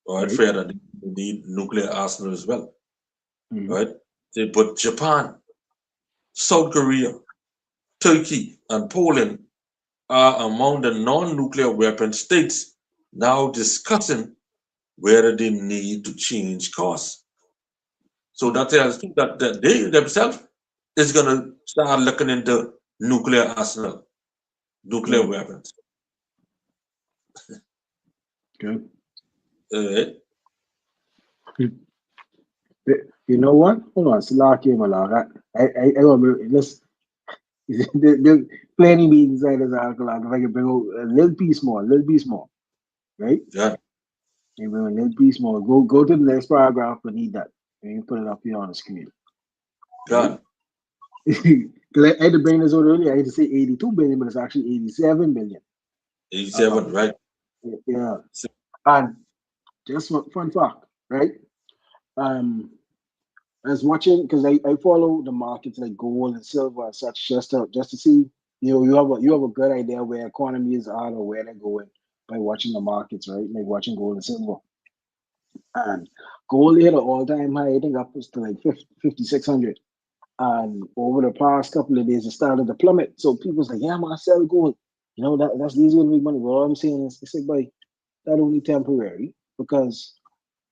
are Right. afraid that they need nuclear arsenal as well, Mhm. right? But Japan, South Korea, Turkey, and Poland are among the non-nuclear weapon states now discussing whether they need to change course. So Mhm. that tells you that they themselves is going to start looking into nuclear arsenal, nuclear Good. weapons. Good. Uh, Mhm. You know what? Hold on. Salaki Malaga. I let's there's plenty being inside this article. If I can bring out a little piece more, a little piece more, right? yeah, Maybe a little piece more. Go to the next paragraph beneath that. And you put it up here on the screen, right? God, 'Cause I had to bring this out earlier. I had to say 82 billion, but it's actually 87 billion. 87, Um, right? yeah. And just fun fact, right? Um, I was watching because I follow the markets like gold and silver and such just to see, you have a good idea where economies are or where they're going by watching the markets, right? Like watching gold and silver. And gold hit an all-time high, I think up to like 5,600. And over the past couple of days, it started to plummet. So people's like, yeah, man, sell gold. That's the easy way to make money. But all I'm saying is, it's like, boy, that only temporary because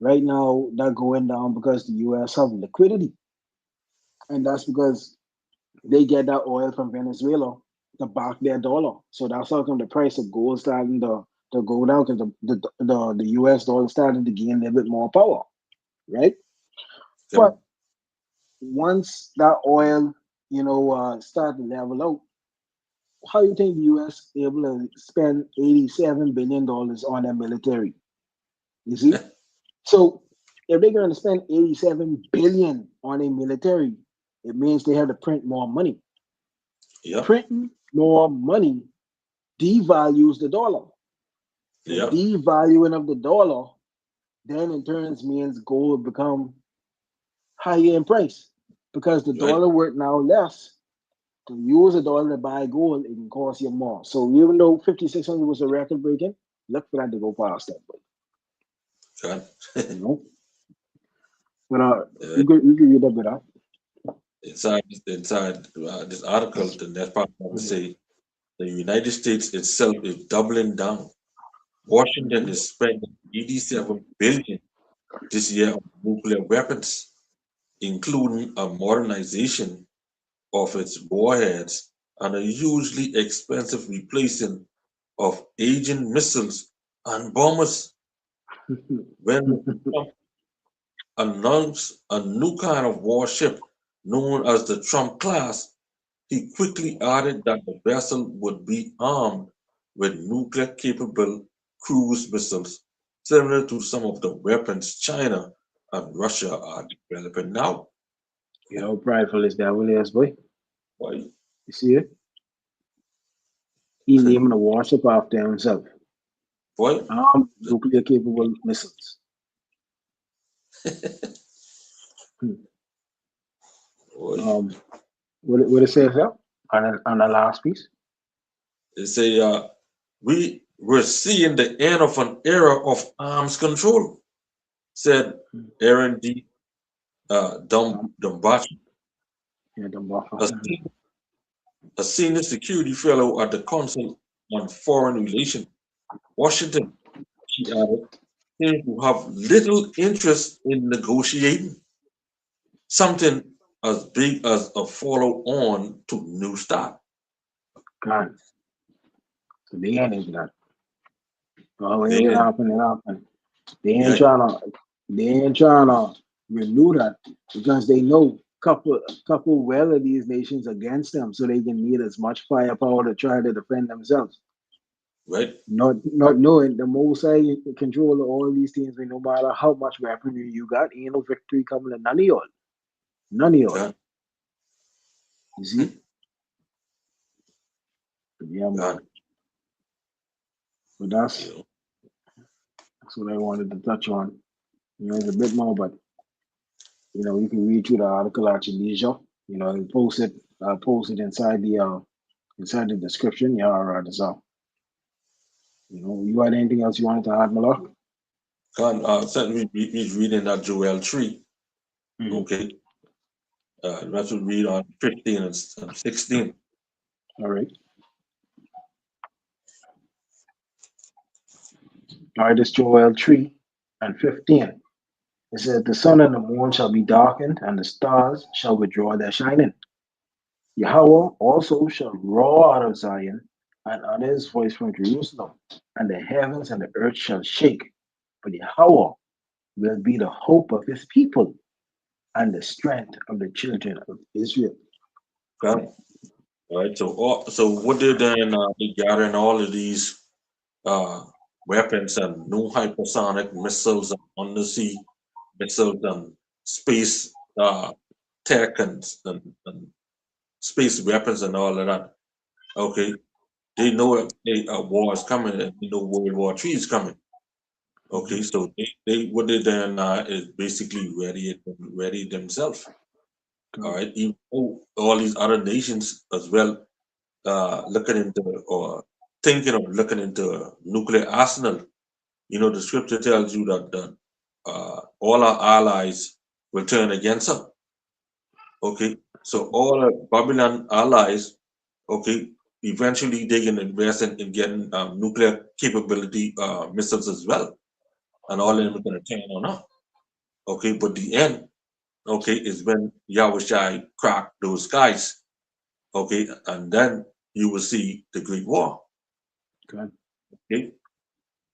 right now they're going down because the US have liquidity. And that's because they get that oil from Venezuela to back their dollar. So that's how come the price of gold starting to go down because the US dollar starting to gain a little bit more power, right? Yeah, But once that oil, start to level out, how do you think the US able to spend $87 billion on their military? You see? So if they're going to spend 87 billion on a military, it means they have to print more money. yep, Printing more money devalues the dollar. The yep, devaluing of the dollar then in turns means gold become higher in price because the right? dollar worth now less. To use a dollar to buy gold, it can cost you more. So even though 5,600 was a record breaking, look for that to go past that, but God. you know. But Uh, you could read a bit of. inside this article, the next part I would say the United States itself is doubling down. Washington Mhm. is spending 87 billion this year on nuclear weapons, including a modernization of its warheads and a hugely expensive replacing of aging missiles and bombers. When Trump announced a new kind of warship known as the Trump class, he quickly added that the vessel would be armed with nuclear capable cruise missiles, similar to some of the weapons China and Russia are developing now. You know, prideful is devil is, boy. Why? You see it? He naming a warship after himself. Why? Nuclear capable missiles. Hmm. Why? Um, what it says there on the last piece? They say we're seeing the end of an era of arms control, said Hmm. Aaron D. Um, Dumbachi, yeah, the buffer. a, a senior security fellow at the Council on Foreign Relations, Washington. She added, seem to have little interest in negotiating something as big as a follow on to New Start. God, so they ain't into that. Oh, They it didn't, happened, it happened. They ain't right? trying to, they ain't trying to renew that because they know couple well of these nations against them, so they can need as much firepower to try to defend themselves. Right? Not knowing the most I control of all these things, no matter how much weaponry you got, ain't no victory coming to none of y'all. None of y'all. God, You see? Yeah, God, man. But you know, that's what I wanted to touch on. You know, it's a bit more, but you can read through the article at your leisure. I'll post it inside the description. Yeah, all right, so you had anything else you wanted to add, Malak? God, certainly we reading that Joel 3, Mm-hmm. okay? Let's read on 15 and 16. All right. All right, this Joel 3 and 15. It says, the sun and the moon shall be darkened, and the stars shall withdraw their shining. Yahweh also shall roar out of Zion, and utter his voice from Jerusalem, and the heavens and the earth shall shake. But Yahweh will be the hope of his people and the strength of the children of Israel. God, all right. So what they're doing, they gathering all of these uh, weapons and new hypersonic missiles and undersea missiles and space tech and space weapons and all of that. Okay, they know a war is coming and they know World War III is coming. Okay, Mhm. so they what they're doing now is basically ready themselves. All Good. right, even though all these other nations as well looking into or thinking of looking into nuclear arsenal. You know, the scripture tells you that all our allies will turn against us. Okay, so all our Babylon allies, okay, eventually they can invest in getting nuclear capability missiles as well, and all of them Mhm. are going to turn on us. Okay, but the end, okay, is when Yahweh Shai crack those skies. Okay, and then you will see the Great War. Good. Okay,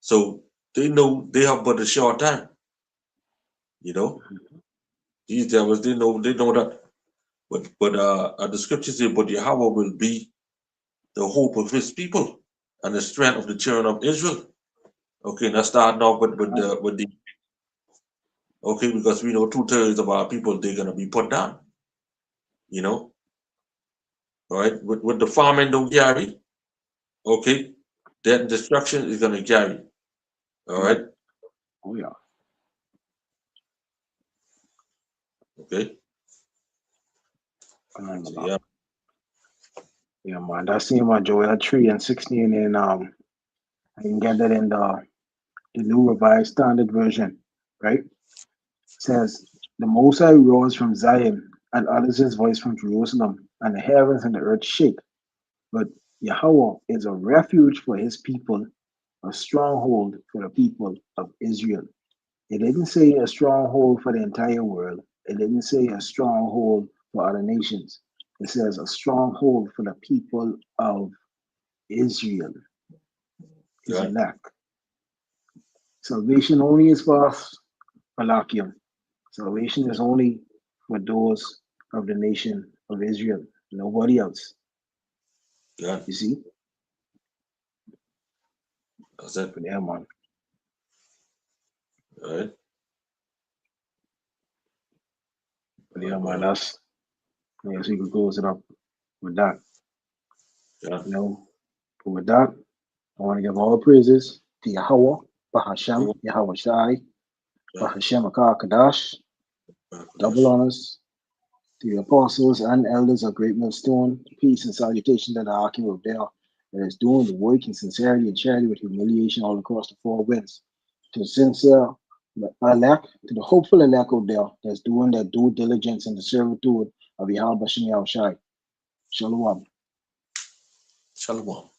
so they know they have but a short time. You know, these devils they know that. But the scriptures say, but Yahweh will be the hope of his people and the strength of the children of Israel. Okay, now starting off Good. with the okay, because we know 2/3 of our people they're gonna be put down. You know, all right. With the farming don't carry, okay, that destruction is gonna carry. All Good. right. Oh yeah. Okay. So, yeah. Yeah, man. That's same on Joel 3 and 16 and I can get that in the New Revised Standard Version, right? It says, the Most High roars from Zion and utters his voice from Jerusalem, and the heavens and the earth shake. But Yahweh is a refuge for his people, a stronghold for the people of Israel. It didn't say a stronghold for the entire world. It didn't say a stronghold for other nations. It says a stronghold for the people of Israel, his Yeah. elect. Salvation only is for us, Malachium. Salvation is only for those of the nation of Israel, nobody else. Yeah. You see? That's it. But yeah, man. All right. But yeah, man, that's, I guess we could close it up with that. Yeah. You know, but with that, I want to give all praises to Yahweh, Bahashem, Yahweh Shai, Bahashem Akar Kadash, double honors to the apostles and elders of Great Millstone, peace and salutation to the Akim of Dale that is doing the work in sincerity and charity with humiliation all across the four winds. To the sincere elect, to the hopeful elect of Dale that's doing their due diligence in the servitude of Yahweh Bashem Yahweh Shai. Shalom. Shalom.